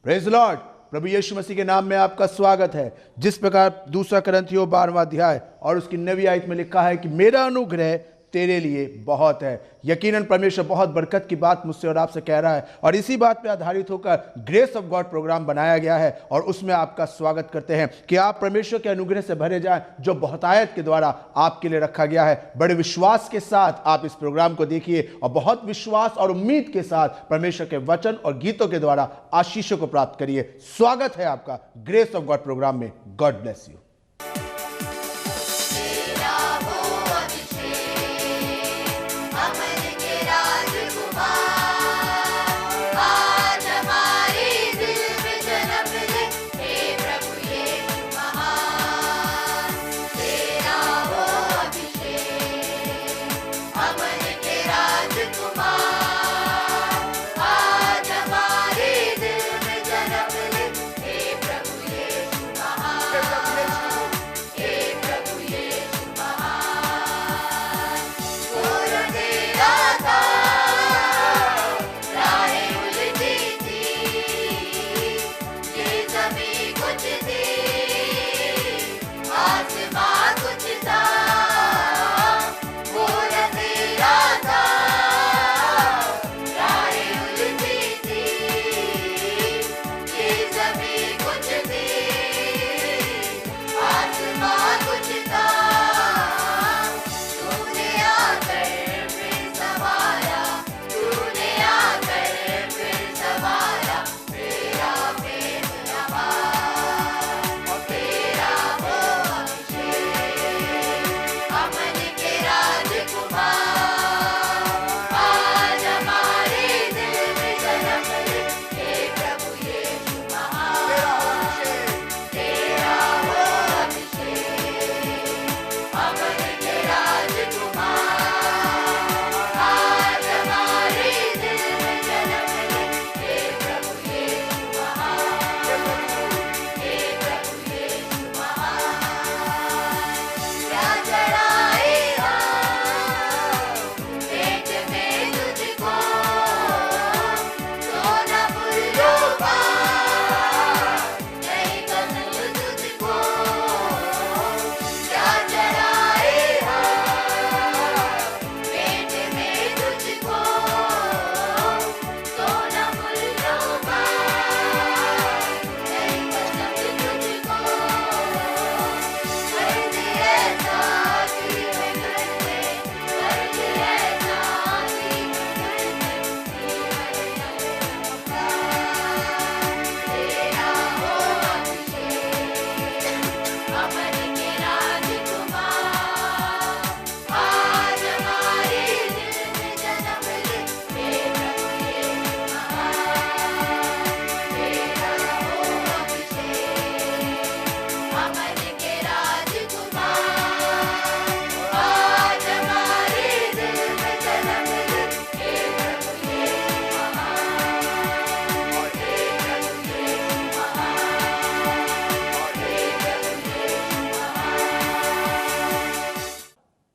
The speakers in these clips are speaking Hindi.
Praise Lord. प्रभु यीशु मसीह के नाम में आपका स्वागत है। जिस प्रकार दूसरा करंथियों 12वां अध्याय और उसकी 9वीं आयत में लिखा है कि मेरा अनुग्रह तेरे लिए बहुत है। यकीनन परमेश्वर बहुत बरकत की बात मुझसे और आपसे कह रहा है, और इसी बात पे आधारित होकर ग्रेस ऑफ गॉड प्रोग्राम बनाया गया है, और उसमें आपका स्वागत करते हैं कि आप परमेश्वर के अनुग्रह से भरे जाएं जो बहुतायत के द्वारा आपके लिए रखा गया है। बड़े विश्वास के साथ आप इस प्रोग्राम को देखिए और बहुत विश्वास और उम्मीद के साथ परमेश्वर के वचन और गीतों के द्वारा आशीषों को प्राप्त करिए। स्वागत है आपका ग्रेस ऑफ गॉड प्रोग्राम में। God bless you.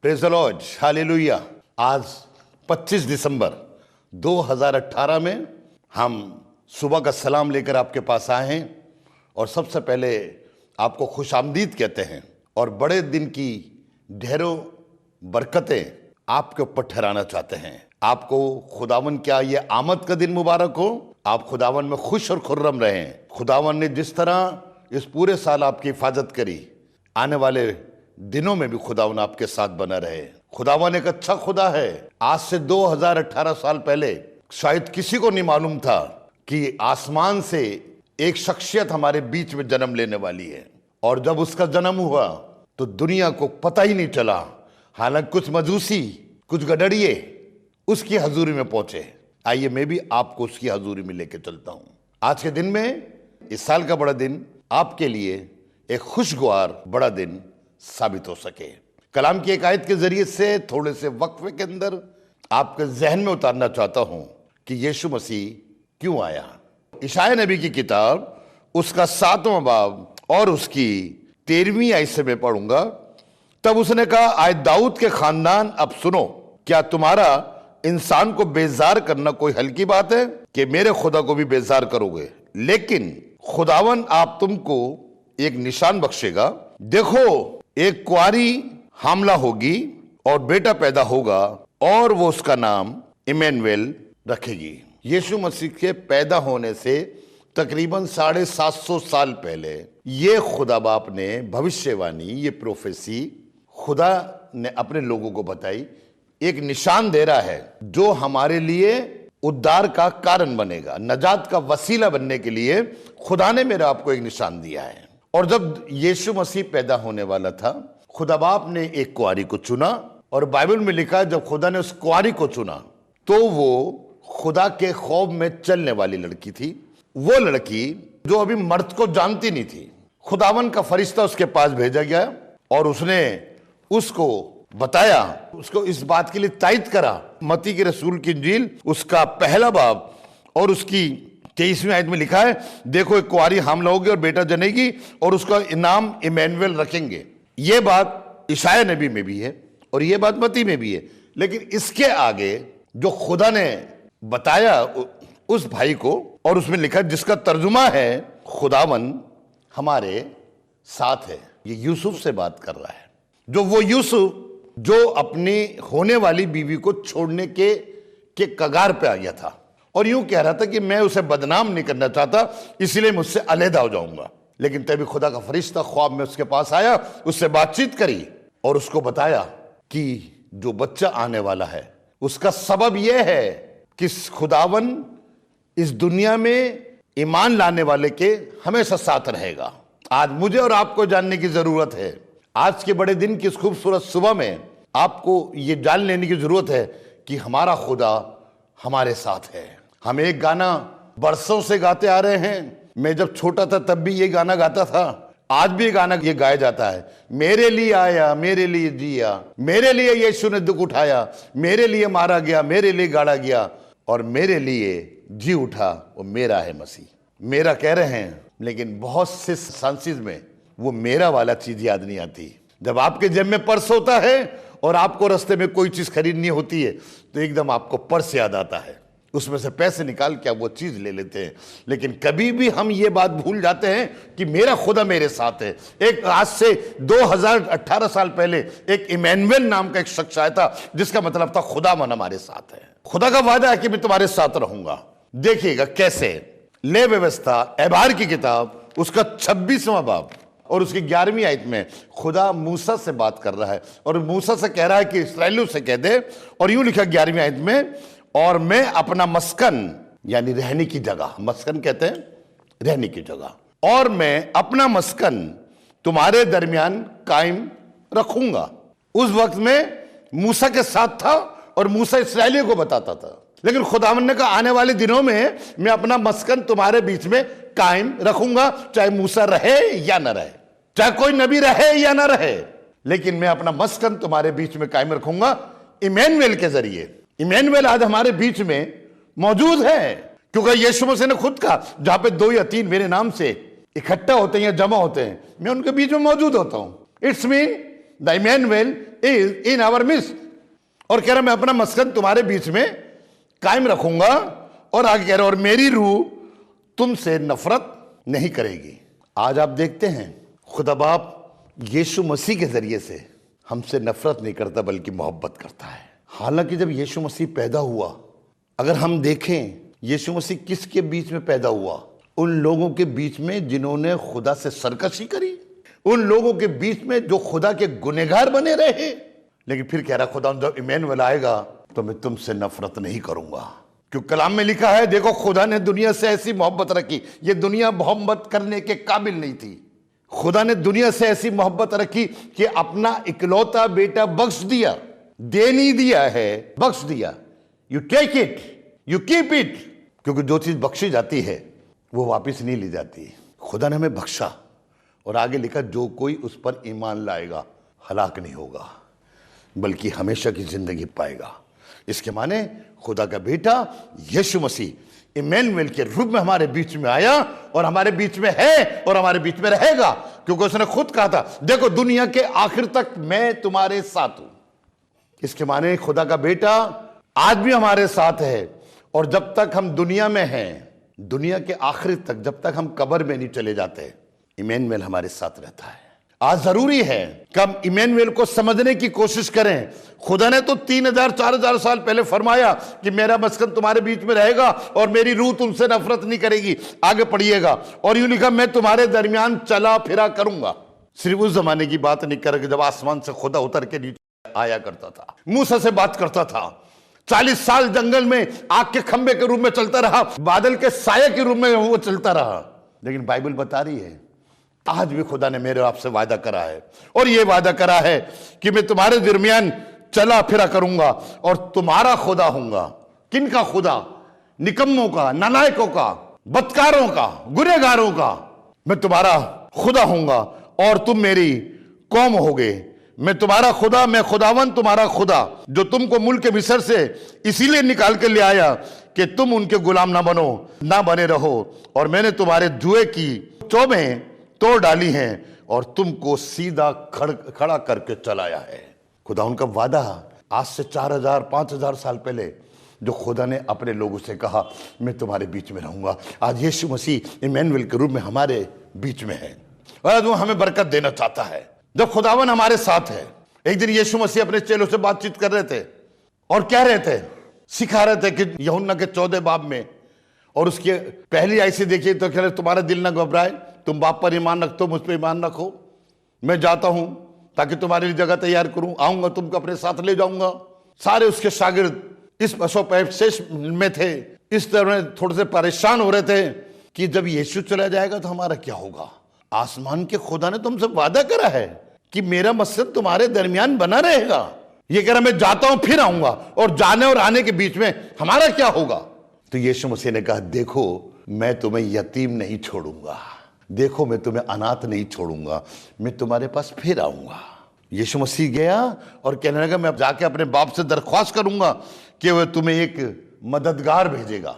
Praise the Lord, hallelujah. आज 25 दिसंबर 2018 में हम सुबह का सलाम लेकर आपके पास आए हैं, और सबसे पहले आपको खुशामदीद कहते हैं और बड़े दिन की ढेरों बरकतें आपके ऊपर ठहराना चाहते हैं। आपको खुदावन क्या ये आमद का दिन मुबारक हो। आप खुदावन में खुश और खुर्रम रहें। खुदावन ने जिस तरह इस पूरे साल आपकी हिफाजत करी, आने वाले दिनों में भी खुदावन आपके साथ बना रहे। खुदावन एक अच्छा खुदा है। आज से 2018 साल पहले शायद किसी को नहीं मालूम था कि आसमान से एक शख्सियत हमारे बीच में जन्म लेने वाली है, और जब उसका जन्म हुआ तो दुनिया को पता ही नहीं चला। हालांकि कुछ मजूसी, कुछ गडरिये उसकी हजूरी में पहुंचे। आइए मैं भी आपको उसकी हजूरी में लेके चलता हूं। आज के दिन में, इस साल का बड़ा दिन आपके लिए एक खुशगवार बड़ा दिन साबित हो सके। कलाम की एक आयत के जरिए से थोड़े से वक्फे के अंदर आपके जहन में उतारना चाहता हूं कि यीशु मसीह क्यों आया। इशाया नबी की किताब उसका 7वां बाब और उसकी 13वीं आयत से मैं पढ़ूंगा। तब उसने कहा, आए दाऊद के खानदान, अब सुनो, क्या तुम्हारा इंसान को बेजार करना कोई हल्की बात है कि मेरे खुदा को भी बेजार करोगे? लेकिन खुदावन आप तुमको एक निशान बख्शेगा। देखो, एक कुंवारी हामला होगी और बेटा पैदा होगा और वो उसका नाम इमैनुएल रखेगी। यीशु मसीह के पैदा होने से तकरीबन 750 साल पहले ये खुदा बाप ने भविष्यवाणी, ये प्रोफेसी खुदा ने अपने लोगों को बताई। एक निशान दे रहा है जो हमारे लिए उद्धार का कारण बनेगा, नजात का वसीला बनने के लिए खुदा ने मेरे आपको एक निशान दिया है। और जब यीशु मसीह पैदा होने वाला था, खुदा बाप ने एक कुंवारी को चुना, और बाइबल में लिखा है जब खुदा ने उस कुंवारी को चुना तो वो खुदा के खौफ में चलने वाली लड़की थी। वो लड़की जो अभी मर्द को जानती नहीं थी, खुदावन का फरिश्ता उसके पास भेजा गया और उसने उसको बताया, उसको इस बात के लिए तायद करा। मत्ती के रसूल की इंजील उसका 1 बाब और उसकी 23वीं आयत में लिखा है, देखो एक कुंवारी हामला होगी और बेटा जनेगी और उसका नाम इमैनुएल रखेंगे। ये बात यशायाह नबी में भी है और ये बात मत्ती में भी है। लेकिन इसके आगे जो खुदा ने बताया उस भाई को, और उसमें लिखा जिसका तर्जुमा है खुदावन हमारे साथ है। ये यूसुफ से बात कर रहा है, जो वो यूसुफ जो अपनी होने वाली बीवी को छोड़ने के कगार पे आ गया था और यूं कह रहा था कि मैं उसे बदनाम नहीं करना चाहता, इसलिए मुझसे अलहदा हो जाऊंगा। लेकिन तभी खुदा का फरिश्ता ख्वाब में उसके पास आया, उससे बातचीत करी और उसको बताया कि जो बच्चा आने वाला है उसका सबब यह है कि खुदावन इस दुनिया में ईमान लाने वाले के हमेशा साथ रहेगा। आज मुझे और आपको जानने की जरूरत है, आज के बड़े दिन की इस खूबसूरत सुबह में आपको ये जान लेने की जरूरत है कि हमारा खुदा हमारे साथ है। हम एक गाना बरसों से गाते आ रहे हैं। मैं जब छोटा था तब भी ये गाना गाता था, आज भी गाना ये गाया जाता है। मेरे लिए आया, मेरे लिए जिया, मेरे लिए यीशु ने दुख उठाया, मेरे लिए मारा गया, मेरे लिए गाड़ा गया और मेरे लिए जी उठा, वो मेरा है मसीह। मेरा कह रहे हैं, लेकिन बहुत से सांसीज में वो मेरा वाला चीज याद नहीं आती। जब आपके जेब में पर्स होता है और आपको रास्ते में कोई चीज खरीदनी होती है तो एकदम आपको पर्स याद आता है, उसमें से पैसे निकाल के आप वो चीज ले लेते हैं। लेकिन कभी भी हम ये बात भूल जाते हैं कि मेरा खुदा मेरे साथ है। एक आज से 2018 साल पहले एक इमैनुएल नाम का एक शख्स आया था जिसका मतलब था खुदावन हमारे साथ है। खुदा का वादा है कि मैं तुम्हारे साथ रहूंगा। देखिएगा कैसे। ले व्यवस्था एबार की किताब उसका 26वां बाब और उसकी 11वीं आयत में खुदा मूसा से बात कर रहा है और मूसा से कह रहा है कि इस्राएलियों से कह दे, और यूं लिखा 11वीं आयत में, और मैं अपना मस्कन यानी रहने की जगह, मस्कन कहते हैं रहने की जगह, और मैं अपना मस्कन तुम्हारे दरमियान कायम रखूंगा। उस वक्त में मूसा के साथ था और मूसा इस्राएलियों को बताता था। लेकिन खुदावन ने कहा आने वाले दिनों में मैं अपना मस्कन तुम्हारे बीच में कायम रखूंगा, चाहे मूसा रहे या ना रहे, चाहे कोई नबी रहे या ना रहे, लेकिन मैं अपना मस्कन तुम्हारे बीच में कायम रखूंगा इमैनुएल के जरिए। इमैनुएल आज हमारे बीच में मौजूद है, क्योंकि यीशु मसीह ने खुद कहा जहां पे 2 या 3 मेरे नाम से इकट्ठा होते हैं या जमा होते हैं, मैं उनके बीच में मौजूद होता हूं। It's mean the Emmanuel is in our midst. और कह रहा मैं अपना मस्कन तुम्हारे बीच में कायम रखूंगा, और आगे कह रहा और मेरी रूह तुमसे नफरत नहीं करेगी। आज आप देखते हैं खुदा बाप यीशु मसीह के जरिए से हमसे नफरत नहीं करता बल्कि मोहब्बत करता है। हालांकि जब यीशु मसीह पैदा हुआ, अगर हम देखें यीशु मसीह किसके बीच में पैदा हुआ, उन लोगों के बीच में जिन्होंने खुदा से सरकशी करी, उन लोगों के बीच में जो खुदा के गुनहगार बने रहे। लेकिन फिर कह रहा खुदा जब इमैनुएल आएगा तो मैं तुमसे नफरत नहीं करूंगा, क्योंकि कलाम में लिखा है देखो खुदा ने दुनिया से ऐसी मोहब्बत रखी, ये दुनिया मोहब्बत करने के काबिल नहीं थी। खुदा ने दुनिया से ऐसी मोहब्बत रखी कि अपना इकलौता बेटा बख्श दिया, दे नहीं दिया है, बख्श दिया। You take it, you keep it, क्योंकि जो चीज बख्शी जाती है वो वापस नहीं ली जाती। खुदा ने हमें बख्शा और आगे लिखा जो कोई उस पर ईमान लाएगा हलाक नहीं होगा बल्कि हमेशा की जिंदगी पाएगा। इसके माने खुदा का बेटा यीशु मसीह इमैनुएल के रूप में हमारे बीच में आया और हमारे बीच में है और हमारे बीच में रहेगा, क्योंकि उसने खुद कहा था, देखो दुनिया के आखिर तक मैं तुम्हारे साथ हूं। इसके माने खुदा का बेटा आज भी हमारे साथ है, और जब तक हम दुनिया में हैं, दुनिया के आखिर तक, जब तक हम कब्र में नहीं चले जाते, इमैनुएल हमारे साथ रहता है। आज जरूरी है कि हम इमैनुएल को समझने की कोशिश करें। खुदा ने तो 3000-4000 साल पहले फरमाया कि मेरा मस्कन तुम्हारे बीच में रहेगा और मेरी रूह तुमसे नफरत नहीं करेगी। आगे पढ़िएगा, और यूं लिखा, मैं तुम्हारे दरमियान चला फिरा करूंगा। सिर्फ उस जमाने की बात नहीं कर, जब आसमान से खुदा उतर के नीचे आया करता था, मूसा से बात करता था, 40 साल जंगल में आग के खंबे के रूप में चलता रहा, बादल के साये के रूप में वो चलता रहा। लेकिन बाइबल बता रही है आज भी खुदा ने मेरे आपसे वादा करा है, और ये वादा करा है कि मैं तुम्हारे दरमियान चला फिरा करूंगा और तुम्हारा खुदा होऊंगा। किनका खुदा? निकम्मों का, नालायकों का, बदकारों का, गुनहगारों का। मैं तुम्हारा खुदा होऊंगा और तुम मेरी कौम होगे। मैं तुम्हारा खुदा, मैं खुदावन तुम्हारा खुदा, जो तुमको मुल्क मिस्र से इसीलिए निकाल के ले आया कि तुम उनके गुलाम ना बनो, ना बने रहो। और मैंने तुम्हारे जुए की चौबें तोड़ डाली हैं और तुमको सीधा खड़ा करके चलाया है। खुदा उनका वादा आज से 4000-5000 साल पहले जो खुदा ने अपने लोगों से कहा, मैं तुम्हारे बीच में रहूंगा, आज यीशु मसीह इमैनुएल के रूप में हमारे बीच में है, और आज वो हमें बरकत देना चाहता है। जब खुदावन हमारे साथ है, एक दिन यीशु मसीह अपने चेलों से बातचीत कर रहे थे और कह रहे थे, सिखा रहे थे कि यूहन्ना के 14 बाब में, और उसकी पहली आयत से देखिए तो कह रहे, तुम्हारा दिल ना घबराए, तुम बाप पर ईमान रखते हो, मुझ पर ईमान रखो। मैं जाता हूं ताकि तुम्हारे लिए जगह तैयार करूं, आऊंगा तुमको अपने साथ ले जाऊंगा। सारे उसके शागिर्द इस पशोपैशेष में थे, इस तरह थोड़े से परेशान हो रहे थे कि जब यीशु चला जाएगा तो हमारा क्या होगा। आसमान के खुदा ने तुमसे वादा करा है कि मेरा मस्जिद तुम्हारे दरमियान बना रहेगा। ये कह रहा मैं जाता हूं फिर आऊंगा, और जाने और आने के बीच में हमारा क्या होगा। तो यीशु मसीह ने कहा, देखो मैं तुम्हें यतीम नहीं छोड़ूंगा, देखो मैं तुम्हें अनाथ नहीं छोड़ूंगा, मैं तुम्हारे पास फिर आऊंगा। यीशु मसीह गया और कहने लगा, मैं अब जाके अपने बाप से दरख्वास्त करूंगा कि वह तुम्हें एक मददगार भेजेगा।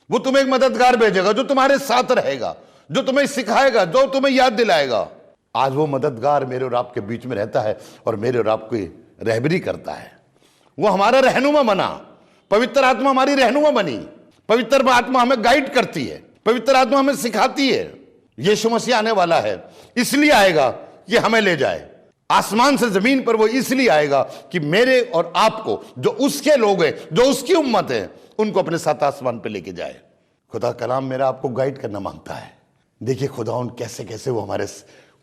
वो तुम्हें एक मददगार भेजेगा जो तुम्हारे साथ रहेगा, जो तुम्हें सिखाएगा, जो तुम्हें याद दिलाएगा। आज वो मददगार मेरे और आपके बीच में रहता है और मेरे और आपकी रहबरी करता है। वो हमारा रहनुमा बना, पवित्र आत्मा हमारी रहनुमा बनी। पवित्र आत्मा हमें गाइड करती है, पवित्र आत्मा हमें सिखाती है। यीशु मसीह आने वाला है, इसलिए आएगा कि हमें ले जाए आसमान से जमीन पर। वो इसलिए आएगा कि मेरे और आपको, जो उसके लोग हैं, जो उसकी उम्मत है, उनको अपने साथ आसमान पे लेके जाए। खुदा कलाम मेरा आपको गाइड करना मांगता है। देखिए खुदाउन कैसे कैसे वो हमारे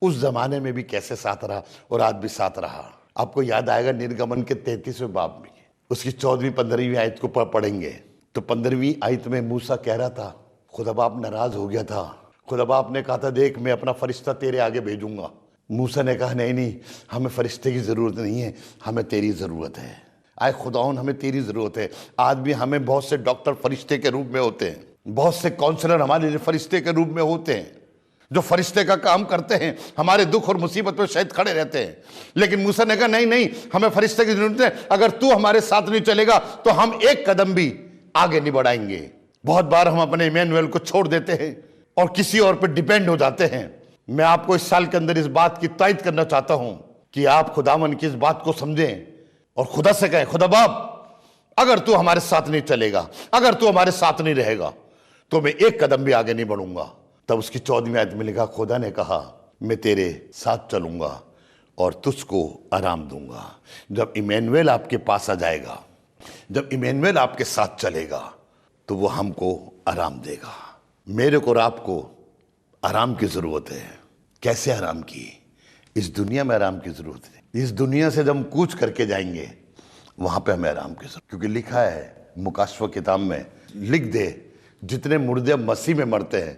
उस जमाने में भी कैसे साथ रहा और आज भी साथ रहा। आपको याद आएगा निर्गमन के 33वें बाब में उसकी 14वीं-15वीं आयत को पढ़ेंगे तो 15वीं आयत में मूसा कह रहा था, खुदा बाप नाराज हो गया था। खुदा बाप ने कहा था, देख मैं अपना फरिश्ता तेरे आगे भेजूंगा। मूसा ने कहा, नहीं नहीं, हमें फरिश्ते की जरूरत नहीं है, हमें तेरी जरूरत है। आए खुदाउन हमें तेरी जरूरत है। आज भी हमें बहुत से डॉक्टर फरिश्ते के रूप में होते हैं, बहुत से काउंसलर हमारे लिए फरिश्ते के रूप में होते हैं, जो फरिश्ते का काम करते हैं, हमारे दुख और मुसीबत पर शायद खड़े रहते हैं। लेकिन मूसा ने कहा, नहीं नहीं, हमें फरिश्ते की जरूरत है। अगर तू हमारे साथ नहीं चलेगा तो हम एक कदम भी आगे नहीं बढ़ाएंगे। बहुत बार हम अपने इमैनुएल को छोड़ देते हैं और किसी और पर डिपेंड हो जाते हैं। मैं आपको इस साल के अंदर इस बात की तायद करना चाहता हूं कि आप खुदावन की इस बात को समझें और खुदा से कहें, खुदा बाप अगर तू हमारे साथ नहीं चलेगा, अगर तू हमारे साथ नहीं रहेगा तो मैं एक कदम भी आगे नहीं बढ़ूंगा। तब उसकी 14वीं आयत में लिखा, खुदा ने कहा, मैं तेरे साथ चलूंगा और तुझको आराम दूंगा। जब इमैनुएल आपके पास आ जाएगा, जब इमैनुएल आपके साथ चलेगा तो वो हमको आराम देगा। मेरे को और आपको आराम की जरूरत है। कैसे आराम की? इस दुनिया में आराम की जरूरत है। इस दुनिया से जब हम कूच करके जाएंगे वहां पे हमें आराम की जरूरत, क्योंकि लिखा है मुकाशवा किताब में, लिख दे जितने मुर्दे मसीह में मरते हैं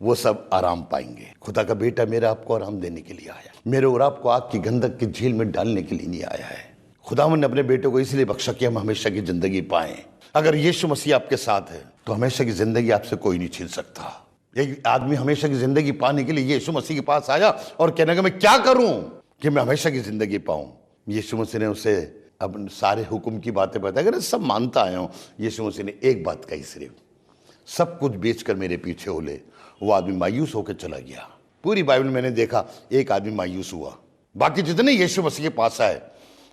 वो सब आराम पाएंगे। खुदा का बेटा मेरा आपको आराम देने के लिए आया, मेरे और आपको आग की गंधक की झील में डालने के लिए नहीं आया है। खुदावन ने अपने बेटे को इसलिए बख्शा कि हम हमेशा की जिंदगी पाएं। अगर यीशु मसीह आपके साथ है तो हमेशा की जिंदगी आपसे कोई नहीं छीन सकता। एक आदमी हमेशा की जिंदगी पाने के लिए यीशु मसीह के पास आया और कहने का, मैं क्या करूं कि मैं हमेशा की जिंदगी पाऊं। यीशु मसीह ने उसे अब सारे हुक्म की बातें बताई, अगर सब मानता आया हूं। यीशु मसीह ने एक बात कही, सिर्फ सब कुछ बेचकर मेरे पीछे हो ले। वो आदमी मायूस होकर चला गया। पूरी बाइबल में मैंने देखा एक आदमी मायूस हुआ, बाकी जितने यीशु मसीह के पास आए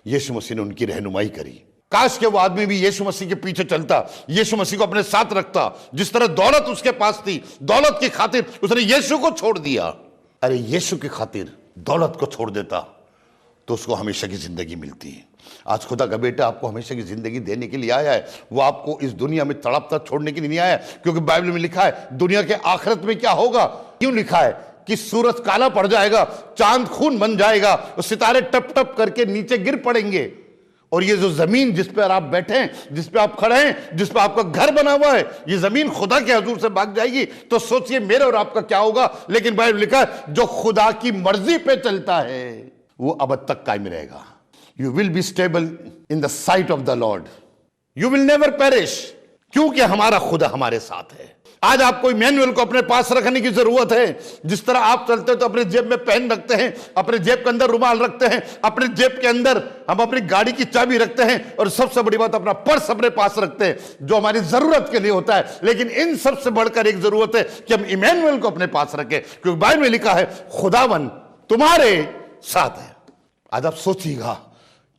यीशु मसीह ने उनकी रहनुमाई करी। काश के वो आदमी भी यीशु मसीह के पीछे चलता, यीशु मसीह को अपने साथ रखता। जिस तरह दौलत उसके पास थी, दौलत की खातिर उसने यीशु को छोड़ दिया। अरे यीशु की खातिर दौलत को छोड़ देता तो उसको हमेशा की जिंदगी मिलती है। आज खुदा का बेटा आपको हमेशा की जिंदगी देने के लिए आया है। वो आपको इस दुनिया में तड़पता छोड़ने के लिए नहीं आया है, क्योंकि बाइबल में लिखा है दुनिया के आखिरत में क्या होगा। क्यों लिखा है कि सूरज काला पड़ जाएगा, चांद खून बन जाएगा, और सितारे टप टप करके नीचे गिर पड़ेंगे, और ये जो जमीन जिस पर आप बैठे हैं, जिस पे आप खड़े हैं, जिस पे आपका घर बना हुआ है, ये जमीन खुदा के हुजूर से भाग जाएगी। तो सोचिए मेरे और आपका क्या होगा। लेकिन बाइबल लिखा है जो खुदा की मर्जी पे चलता है वो अब तक कायम रहेगा। You will be stable in the sight of the lord, you will never perish, क्योंकि हमारा खुदा हमारे साथ है। आज आपको इमैनुअल को अपने पास रखने की जरूरत है। जिस तरह आप चलते हो तो अपने जेब में पेन रखते हैं, अपने जेब के अंदर रुमाल रखते हैं, अपने जेब के अंदर हम अपनी गाड़ी की चाबी रखते हैं, और सबसे बड़ी बात अपना पर्स अपने पास रखते हैं जो हमारी जरूरत के लिए होता है। लेकिन इन सबसे बढ़कर एक जरूरत है कि हम इमैनुअल को अपने पास रखें, क्योंकि बाइबल में लिखा है खुदावन तुम्हारे साथ है। आज आप सोचिएगा,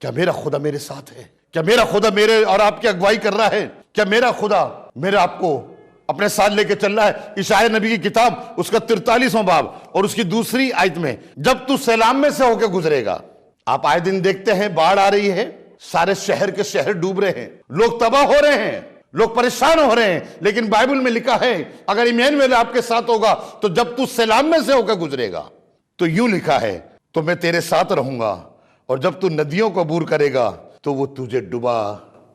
क्या मेरा खुदा मेरे साथ है? क्या मेरा खुदा मेरे और आपकी अगुवाई कर रहा है? क्या मेरा खुदा मेरे आपको अपने साथ लेके चल रहा है? इशाया नबी की किताब उसका 43वां बाब और उसकी दूसरी आयत में, जब तू सैलाम में से होकर गुजरेगा। आप आए दिन देखते हैं बाढ़ आ रही है, सारे शहर के शहर डूब रहे हैं, लोग तबाह हो रहे हैं, लोग परेशान हो रहे हैं। लेकिन बाइबल में लिखा है अगर इमैनुअल आपके साथ होगा तो जब तू सैलाम में से होकर गुजरेगा, तो यूं लिखा है तो मैं तेरे साथ रहूंगा, और जब तू नदियों को अबूर करेगा तो वो तुझे डुबा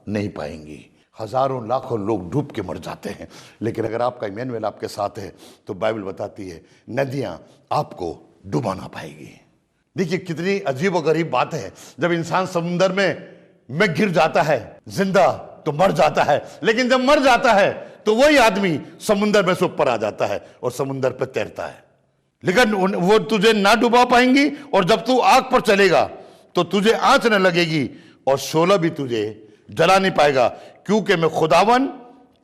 नहीं पाएंगी। हजारों लाखों लोग डूब के मर जाते हैं, लेकिन अगर आपका इमैनुअल आपके साथ है तो बाइबल बताती है नदियां आपको डुबा ना पाएगी। देखिए कितनी अजीब और गरीब बात है, जब इंसान समुद्र में गिर जाता है जिंदा तो मर जाता है, लेकिन जब मर जाता है तो वही आदमी समुद्र में से ऊपर आ जाता है और समुद्र पर तैरता है। लेकिन वो तुझे ना डुबा पाएंगी, और जब तू आग पर चलेगा तो तुझे आंच न लगेगी और शोला भी तुझे जला नहीं पाएगा, क्योंकि मैं खुदावन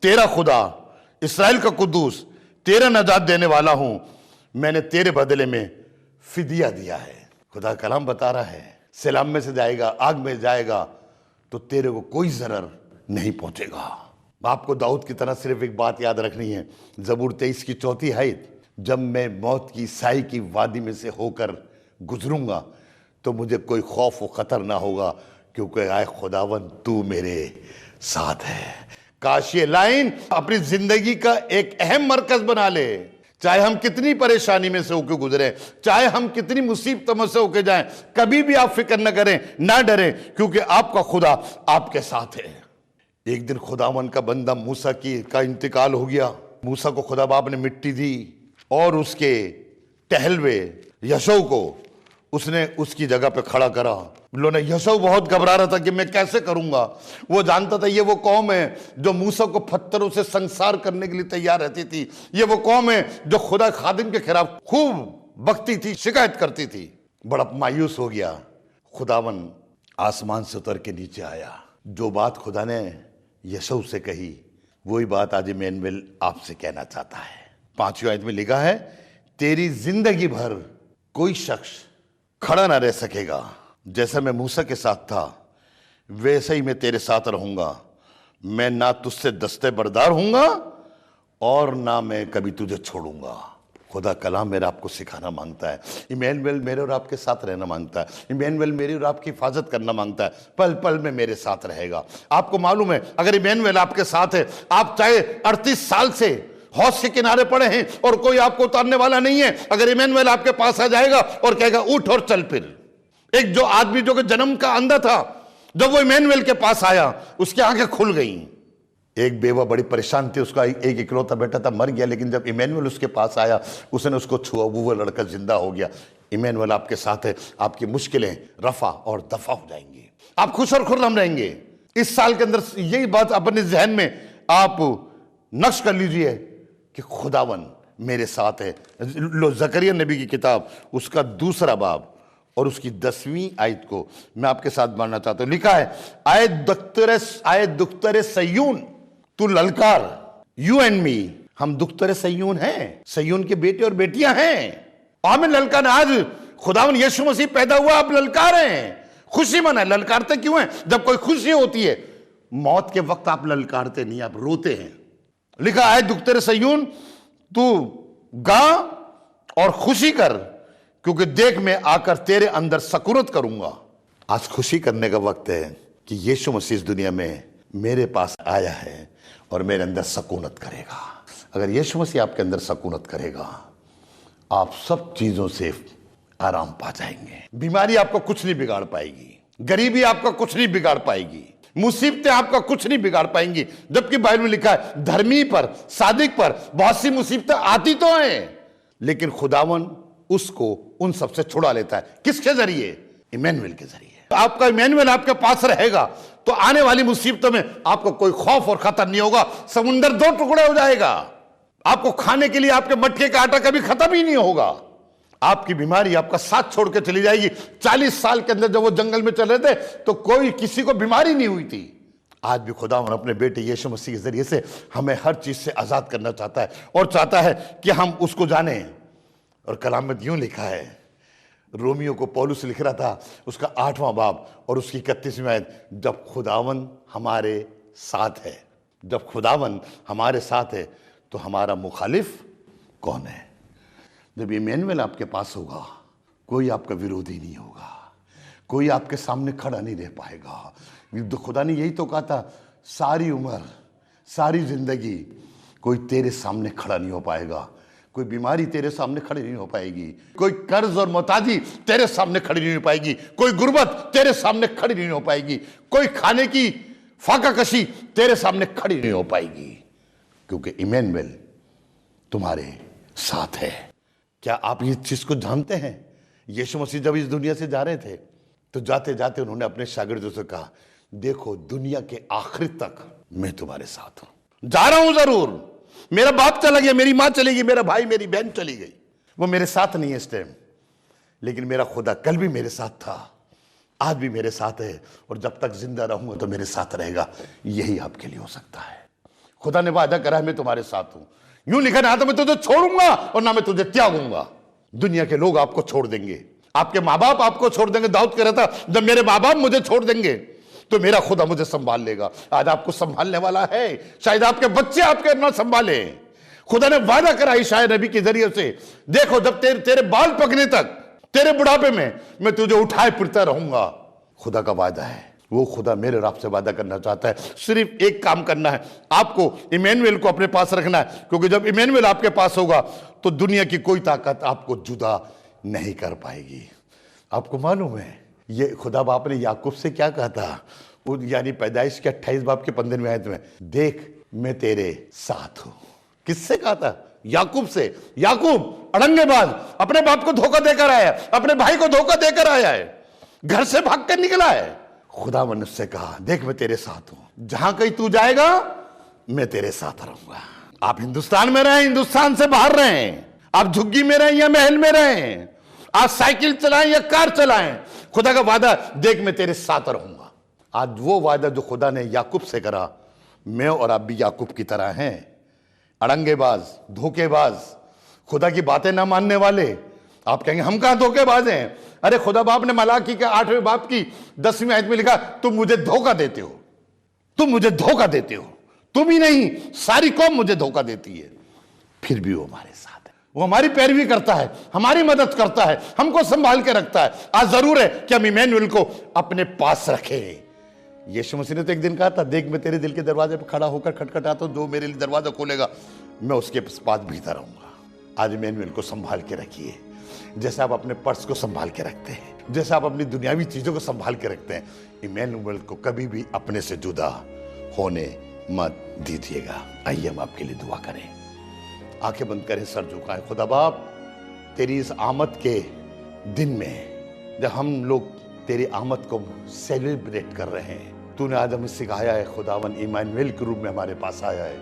तेरा खुदा इस्राएल का कुद्दूस तेरा नजात देने वाला हूं। मैंने तेरे बदले में फिदिया दिया है। खुदा कलाम बता रहा है सैलाम में से जाएगा, आग में जाएगा तो तेरे को कोई जरर नहीं पहुंचेगा। आपको दाऊद की तरह सिर्फ एक बात याद रखनी है, जबूर 23 की 4 आयत, जब मैं मौत की साई की वादी में से होकर गुजरूंगा तो मुझे कोई खौफ व खतर ना होगा, क्योंकि आए खुदावन तू मेरे साथ है। काश ये लाइन अपनी जिंदगी का एक अहम मरकज बना ले। चाहे हम कितनी परेशानी में से होकर गुजरे, चाहे हम कितनी मुसीबतों में से होकर जाएं, कभी भी आप फिक्र न करें, ना डरें, क्योंकि आपका खुदा आपके साथ है। एक दिन खुदावन का बंदा मूसा का इंतकाल हो गया। मूसा को खुदा बाप ने मिट्टी दी और उसके टहलवे यशो को उसने उसकी जगह पे खड़ा करा। लोगों ने, यशो बहुत घबरा रहा था कि मैं कैसे करूंगा। वो जानता था ये वो कौम है जो मूसा को पत्थरों से संसार करने के लिए तैयार रहती थी। ये वो कौम है जो खुदा खादिम के खिलाफ खूब बकती थी, शिकायत करती थी। बड़ा मायूस हो गया। खुदावन आसमान से उतर के नीचे आया। जो बात खुदा ने यशो से कही वही बात आज इमैनुअल आपसे कहना चाहता है। 5वीं आयत में लिखा है तेरी जिंदगी भर कोई शख्स खड़ा ना रह सकेगा। जैसा मैं मूसा के साथ था वैसे ही मैं तेरे साथ रहूंगा। मैं ना तुझसे दस्ते बरदार हूंगा और ना मैं कभी तुझे छोड़ूंगा। खुदा कलाम मेरा आपको सिखाना मांगता है। इमैनुअल मेरे और आपके साथ रहना मांगता है। इमैनुअल मेरी और आपकी हिफाजत करना मांगता है। पल पल में मेरे साथ रहेगा। आपको मालूम है अगर इमैनुअल आपके साथ है, आप चाहे 38 साल से हौज के किनारे पड़े हैं और कोई आपको उतारने वाला नहीं है, अगर इमैनुअल आपके पास आ जाएगा और कहेगा उठ और चल फिर। एक जो आदमी जो कि जन्म का अंधा था, जब वो इमैनुअल के पास आया उसकी आंखें खुल गई। एक बेवा बड़ी परेशान थी, उसका एक इकलौता बेटा था, मर गया, लेकिन जब इमैनुअल उसके पास आया उसने उसको छुआ, वो लड़का जिंदा हो गया। इमैनुअल आपके साथ है, आपकी मुश्किलें रफा और दफा हो जाएंगी, आप खुश और खुर्रम रहेंगे। इस साल के अंदर यही बात अपने जहन में आप नक्श कर लीजिए कि खुदावन मेरे साथ है। लो जकरिया नबी की किताब उसका 2 बाब और उसकी 10वीं आयत को मैं आपके साथ पढ़ना चाहता हूं। लिखा है आए दुख्तरे सयून तू ललकार, यू एंड मी, हम दुख तेरे सयून हैं, सयून के बेटे और बेटियां हैं। हमें ललकार, आज खुदावन यीशु मसीह पैदा हुआ, आप ललकार हैं, खुशी मनाए। ललकारते क्यों हैं? जब कोई खुशी होती है, मौत के वक्त आप ललकारते नहीं, आप रोते हैं। लिखा है दुख तेरे सयून, तू गा और खुशी कर, क्योंकि देख मैं आकर तेरे अंदर सकूनत करूंगा। आज खुशी करने का वक्त है कि यीशु मसीह इस दुनिया में मेरे पास आया है और मेरे अंदर सकूनत करेगा। अगर यीशु मसीह आपके अंदर सकूनत करेगा, आप सब चीजों से आराम पा जाएंगे। बीमारी आपको कुछ नहीं बिगाड़ पाएगी, गरीबी आपका कुछ नहीं बिगाड़ पाएगी, मुसीबतें आपका कुछ नहीं बिगाड़ पाएंगी। जबकि बाइबल में लिखा है धर्मी पर, सादिक पर बहुत सी मुसीबतें आती तो हैं, लेकिन खुदावन उसको उन सबसे छुड़ा लेता है। किसके जरिए? इमैनुएल के जरिए। आपका इमैनुएल आपके पास रहेगा तो आने वाली मुसीबतों में आपको कोई खौफ और खतरा नहीं होगा। समुंदर दो टुकड़े हो जाएगा, आपको खाने के लिए आपके मटके का आटा कभी खत्म ही नहीं होगा। आपकी बीमारी आपका साथ छोड़ के चली जाएगी। 40 साल के अंदर जब वो जंगल में चल रहे थे तो कोई किसी को बीमारी नहीं हुई थी। आज भी खुदावन अपने बेटे यीशु मसीह के जरिए से हमें हर चीज से आजाद करना चाहता है और चाहता है कि हम उसको जाने। और कलाम में यूं लिखा है, रोमियो को पौलुस लिख रहा था, उसका 8वां बाब और उसकी 31वीं आयत, जब खुदावन हमारे साथ है, जब खुदावन हमारे साथ है तो हमारा मुखालिफ कौन है? जब इमैनुएल आपके पास होगा, कोई आपका विरोधी नहीं होगा, कोई आपके सामने खड़ा नहीं रह पाएगा। खुदा ने यही तो कहा था, सारी उम्र, सारी जिंदगी कोई तेरे सामने खड़ा नहीं हो पाएगा, कोई बीमारी तेरे सामने खड़ी नहीं हो पाएगी, कोई कर्ज और मोहताजी तेरे सामने खड़ी नहीं हो पाएगी, कोई गुर्बत तेरे सामने खड़ी नहीं हो पाएगी, कोई खाने की फाका कशी तेरे सामने खड़ी नहीं हो पाएगी, क्योंकि इमैनुएल तुम्हारे साथ है। क्या आप ये चीज को जानते हैं? यीशु मसीह जब इस दुनिया से जा रहे थे तो जाते जाते उन्होंने अपने शागिर्दों से कहा, देखो दुनिया के आखिर तक मैं तुम्हारे साथ हूं। जा रहा हूं जरूर, मेरा बाप चला गया, मेरी मां चली गई, मेरा भाई मेरी बहन चली गई, वो मेरे साथ नहीं है इस टाइम, लेकिन मेरा खुदा कल भी मेरे साथ था, आज भी मेरे साथ है और जब तक जिंदा रहूंगा तो मेरे साथ रहेगा। यही आपके लिए हो सकता है। खुदा ने वादा करा है, मैं तुम्हारे साथ हूं। यूं लिखा, ना तो मैं तुझे छोड़ूंगा और ना मैं तुझे त्यागूंगा। दुनिया के लोग आपको छोड़ देंगे, आपके माँ बाप आपको छोड़ देंगे। दाऊद कह रहा था, जब मेरे माँ बाप मुझे छोड़ देंगे तो मेरा खुदा मुझे संभाल लेगा। आज आपको संभालने वाला है, शायद आपके बच्चे आपके ना संभाले। खुदा ने वादा करा ईशाया नबी के जरिए से, देखो जब तेरे बाल पकने तक, तेरे बुढ़ापे में मैं तुझे उठाए फिरता रहूंगा। खुदा का वादा है। वो खुदा मेरे और आपसे वादा करना चाहता है। सिर्फ एक काम करना है, आपको इमैनुएल को अपने पास रखना है, क्योंकि जब इमैनुएल आपके पास होगा तो दुनिया की कोई ताकत आपको जुदा नहीं कर पाएगी। आपको मालूम है ये खुदा बाप ने याकूब से क्या कहा था? यानी पैदाइश के 28 बाब के 15वें आयत में, देख मैं तेरे साथ हूं। किससे कहा था? याकूब से। याकूब अड़ंगेबाज, अपने बाप को धोखा देकर आया, अपने भाई को धोखा देकर आया है, घर से भाग कर निकला है। खुदा ने उससे कहा, देख मैं तेरे साथ हूं, जहां कहीं तू जाएगा मैं तेरे साथ रहूंगा। आप हिंदुस्तान में रहें, हिंदुस्तान से बाहर रहें, आप झुग्गी में रहें या महल में रहें, आप साइकिल चलाएं या कार चलाएं, खुदा का वादा, देख मैं तेरे साथ रहूंगा। आज वो वादा जो खुदा ने याकूब से करा, मैं और आप भी याकूब की तरह हैं, अड़ंगेबाज, धोखेबाज, खुदा की बातें ना मानने वाले। आप कहेंगे हम कहां धोखेबाज हैं? अरे खुदा बाप ने मलाकी के 8वें बाप की 10वीं आयत में लिखा, तुम मुझे धोखा देते हो, तुम मुझे धोखा देते हो। तुम ही नहीं, सारी कौम मुझे धोखा देती है, फिर भी वो हमारे साथ है। वो हमारी पैरवी करता है, हमारी मदद करता है, हमको संभाल के रखता है। आज जरूर है कि हम इमैनुएल को अपने पास रखें। यीशु मसीह ने तो एक दिन कहा था, देख मैं तेरे दिल के दरवाजे पर खड़ा होकर खटखटाता हूं, जो मेरे लिए दरवाजा खोलेगा मैं उसके पास भीतर रहूंगा। आज इमैनुएल को संभाल के रखिए, जैसे आप अपने पर्स को संभाल के रखते हैं, जैसे आप अपनी दुनियावी चीजों को संभाल के रखते हैं। इमैनुएल को कभी भी अपने से जुदा होने मत दीजिएगा। आइए हम आपके लिए दुआ करें, आंखें बंद करें, सर झुकाएं। खुदा बाप, तेरी इस आमद के दिन में जब हम लोग तेरी आमद को सेलिब्रेट कर रहे हैं, तूने आज हमें सिखाया है खुदावन इमैनुएल के रूप में हमारे पास आया है,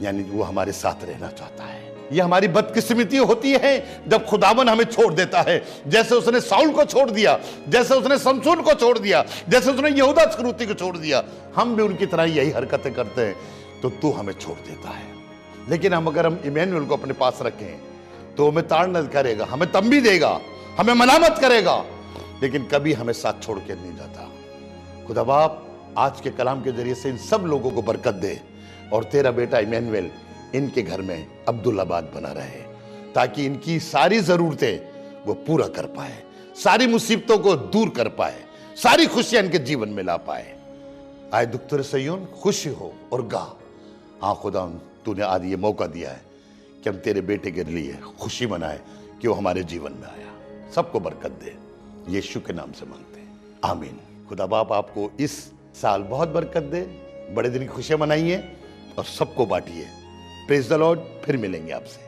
यानी वो हमारे साथ रहना चाहता है। ये हमारी बदकिस्मती होती है जब खुदावन हमें छोड़ देता है, जैसे उसने साउल को छोड़ दिया, जैसे उसने शमशून को छोड़ दिया, जैसे उसने यहूदा इस्करियोती को छोड़ दिया। हम भी उनकी तरह यही हरकतें करते हैं तो तू हमें छोड़ देता है, लेकिन अगर हम इमैनुअल को अपने पास रखें तो हमें ताड़ना करेगा, हमें तंबी देगा, हमें मलामत करेगा, लेकिन कभी हमें साथ छोड़ के नहीं जाता। खुदा बाप आज के कलाम के जरिए से इन सब लोगों को बरकत दे और तेरा बेटा इमैनुअल इनके घर में अब्दुल्लाबाद बना रहे, ताकि इनकी सारी जरूरतें वो पूरा कर पाए, सारी मुसीबतों को दूर कर पाए, सारी खुशियां इनके जीवन में ला पाए। आए दुख तेरे सयून खुशी हो और गा। हाँ खुदा, तूने आज ये मौका दिया है कि हम तेरे बेटे के लिए खुशी मनाए कि वो हमारे जीवन में आया। सबको बरकत दे, यीशु के नाम से मांगते हैं, आमीन। खुदा बाप आपको इस साल बहुत बरकत दे, बड़े दिन की खुशियां मनाइए और सबको बांटिए। Praise the Lord. फिर मिलेंगे आपसे।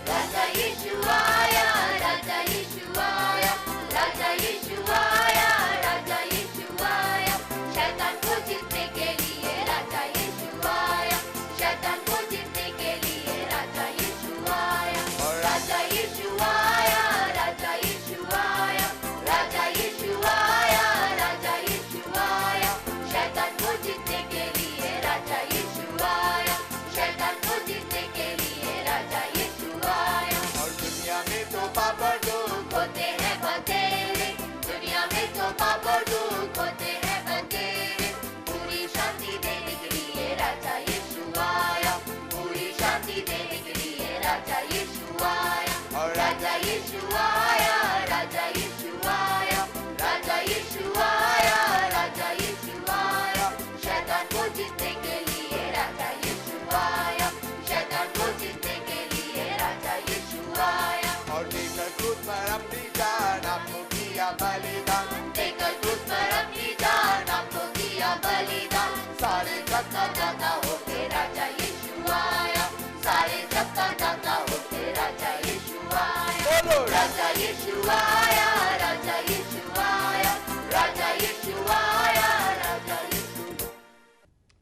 राजा यीशु आया, राजा यीशु आया, राजा यीशु आया, राजा यीशु आया, शैतान को जीतने के लिए राजा यीशु आया, शैतान को जीतने के लिए राजा यीशु आया, राजा यीशु आया, राजा यीशु आया, राजा यीशु आया, राजा यीशु आया, शैतान को जीतने के लिए राजा यीशु आया, शैतान को जीतने के लिए राजा यीशु आया। और दुनिया में तो पाप और दुख होते हैं बतेरे, दुनिया में तो पाप और दुख होते हैं बतेरे, पूरी शांति देने के लिए राजा यीशु आया, पूरी शांति देने के लिए राजा यीशु आया, और राजा यीशु आया, राजा यीशु आया, राजा यीशु आया, राजा यीशु आया, शैतान को जीतने के लिए राजा यीशु आया, शैतान को जीतने के लिए राजा यीशु आया। और देकर क्रूस पर अपनी जान आपको किया बलिदान, देकर क्रूस पर अपनी जान आपको किया बलिदान, सारे जग का दाता होके राजा यीशु आया, सारे जग का दाता होके राजा यीशु आया, राजा यीशु आया, राजा यीशु आया, राजा यीशु आया, राजा यीशु।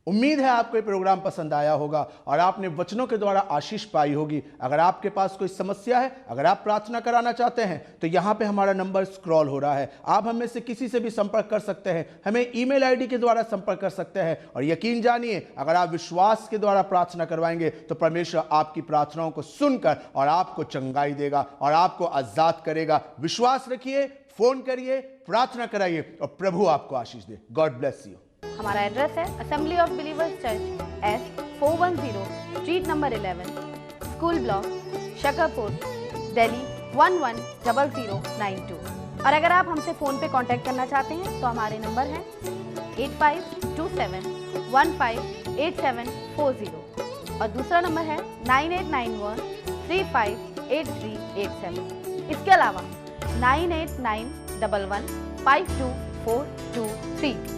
उम्मीद है आपको ये प्रोग्राम पसंद आया होगा और आपने वचनों के द्वारा आशीष पाई होगी। अगर आपके पास कोई समस्या है, अगर आप प्रार्थना कराना चाहते हैं तो यहाँ पे हमारा नंबर स्क्रॉल हो रहा है, आप हमें से किसी से भी संपर्क कर सकते हैं, हमें ईमेल आईडी के द्वारा संपर्क कर सकते हैं। और यकीन जानिए, अगर आप विश्वास के द्वारा प्रार्थना करवाएंगे तो परमेश्वर आपकी प्रार्थनाओं को सुनकर और आपको चंगाई देगा और आपको आजाद करेगा। विश्वास रखिए, फोन करिए, प्रार्थना कराइए और प्रभु आपको आशीष दे। God bless you. हमारा एड्रेस है assembly of believers church, S410 street number 11, school block, Shakarpur, Delhi 110092। और अगर आप हमसे फ़ोन पे कांटेक्ट करना चाहते हैं तो हमारे नंबर हैं 8527158740 और दूसरा नंबर है 9891358387। इसके अलावा 9891152423